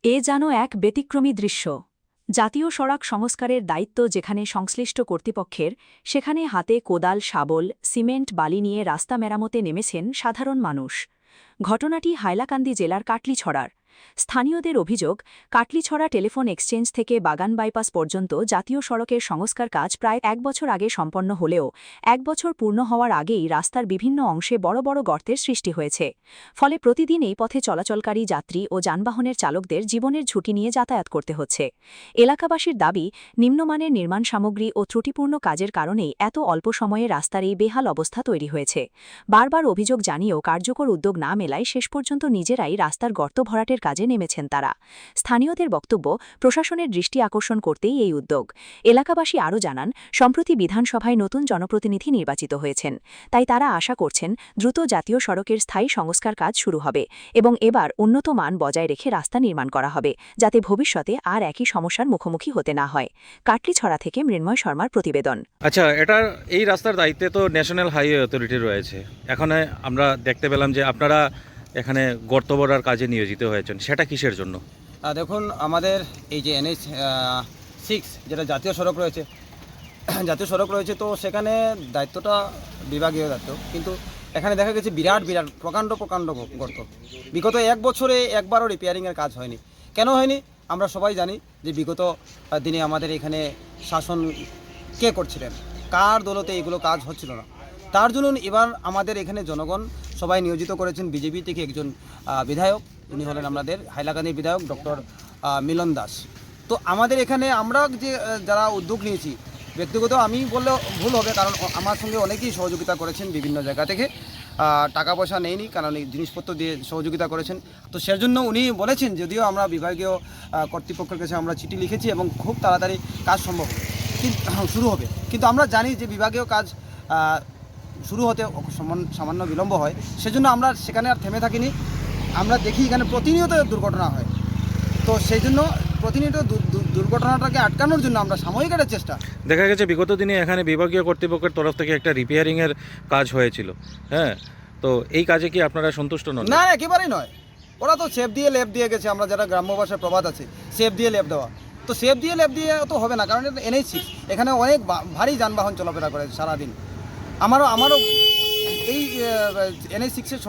এ যেন এক ব্যতিক্রমী দৃশ্য। জাতীয় সড়ক সংস্কারের দায়িত্ব যেখানে সংশ্লিষ্ট কর্তৃপক্ষের, সেখানে হাতে কোদাল, শাবল, সিমেন্ট, বালি নিয়ে রাস্তা মেরামতে নেমেছেন সাধারণ মানুষ। ঘটনাটি হাইলাকান্দি জেলার কাটলিছড়ার। স্থানীয়দের অভিযোগ, কাটলিছড়া টেলিফোন এক্সচেঞ্জ থেকে বাগান বাইপাস পর্যন্ত জাতীয় সড়কের সংস্কার কাজ প্রায় 1 বছর আগে সম্পন্ন হলেও 1 বছর পূর্ণ হওয়ার আগেই রাস্তার বিভিন্ন অংশে বড় বড় গর্তের সৃষ্টি হয়েছে। ফলে প্রতিদিন এই পথে চলাচলকারী যাত্রী ও যানবাহনের চালকদের জীবনের ঝুঁকি নিয়ে যাতায়াত করতে হচ্ছে। এলাকাবাসীর দাবি, নিম্নমানের নির্মাণ সামগ্রী ও ত্রুটিপূর্ণ কাজের কারণেই এত অল্প সময়ে রাস্তার এই বেহাল অবস্থা তৈরি হয়েছে। বারবার অভিযোগ জানিয়েও কার্যকর উদ্যোগ না মেলায় শেষ পর্যন্ত নিজেরাই রাস্তার গর্ত ভরাটের কাজে নেমেছেন তারা। স্থানীয়দের বক্তব্য, প্রশাসনের দৃষ্টি আকর্ষণ করতেই এই উদ্যোগ। এলাকাবাসী আরও জানান, সম্প্রতি বিধানসভায় নতুন জনপ্রতিনিধি নির্বাচিত হয়েছেন, তাই তারা আশা করছেন দ্রুত জাতীয় সড়কের স্থায়ী সংস্কার কাজ শুরু হবে এবং এবার উন্নত মান বজায় রেখে রাস্তা নির্মাণ করা হবে, যাতে ভবিষ্যতে আর একই সমস্যার মুখোমুখি হতে না হয়। কাটলিছড়া থেকে মৃন্ময় শর্মার প্রতিবেদন। আচ্ছা, এই রাস্তার দায়িত্বে তো ন্যাশনাল হাইওয়ে অথরিটি রয়েছে। এখানে আমরা দেখতে পেলাম যে আপনারা এখানে গর্ত ভরার কাজে নিয়োজিত হয়েছেন, সেটা কিসের জন্য? দেখুন, আমাদের এই যে NH 6 যেটা জাতীয় সড়ক রয়েছে, তো সেখানে দায়িত্বটা বিভাগীয় দায়িত্ব, কিন্তু এখানে দেখা গেছে বিরাট প্রকাণ্ড গর্ত। বিগত 1 বছরে একবারও রিপেয়ারিংয়ের কাজ হয়নি। কেন হয়নি আমরা সবাই জানি, যে বিগত দিনে আমাদের এখানে শাসন কে করছিলেন, কার দৌলতে এগুলো কাজ হচ্ছিল না। তার জন্য এবার আমাদের এখানে জনগণ সবাই নিয়োজিত করেছেন বিজেপি থেকে একজন বিধায়ক, উনি হলেন আমাদের হাইলাকান্দির বিধায়ক ডক্টর মিলন দাস। তো আমাদের এখানে আমরা যে যারা উদ্যোগ নিয়েছি, ব্যক্তিগত আমি বললেও ভুল হবে, কারণ আমার সঙ্গে অনেকেই সহযোগিতা করেছেন বিভিন্ন জায়গা থেকে। টাকা পয়সা নেয়নি, কারণ এই জিনিসপত্র দিয়ে সহযোগিতা করেছেন। তো সেজন্য উনি বলেছেন, যদিও আমরা বিভাগীয় কর্তৃপক্ষের কাছে আমরা চিঠি লিখেছি এবং খুব তাড়াতাড়ি কাজ সম্ভব হবে, শুরু হবে। কিন্তু আমরা জানি যে বিভাগীয় কাজ শুরু হতে সামান্য বিলম্ব হয়, সেজন্য আমরা সেখানে আর থেমে থাকিনি। আমরা দেখি এখানে প্রতিনিয়ত দুর্ঘটনা হয়, তো সেই জন্য প্রতিনিয়ত দুর্ঘটনাটাকে আটকানোর জন্য আমরা সাময়িক একটা চেষ্টা। দেখা গেছে বিগত দিনে এখানে বিভাগীয় কর্তৃপক্ষের তরফ থেকে একটা রিপেয়ারিংয়ের কাজ হয়েছিল, হ্যাঁ, তো এই কাজে কি আপনারা সন্তুষ্ট নন? না, একেবারেই নয়। ওরা তো সেফ দিয়ে লেপ দিয়ে গেছে, আমরা যারা গ্রাম্য ভাষায় প্রবাদ আছে, সেফ দিয়ে লেপ দেওয়া। তো সেফ দিয়ে লেপ দিয়ে তো হবে না, কারণ এটা NH 6, এখানে অনেক ভারী যানবাহন চলাফেরা করে সারাদিন। আমারও এই NH 6-এর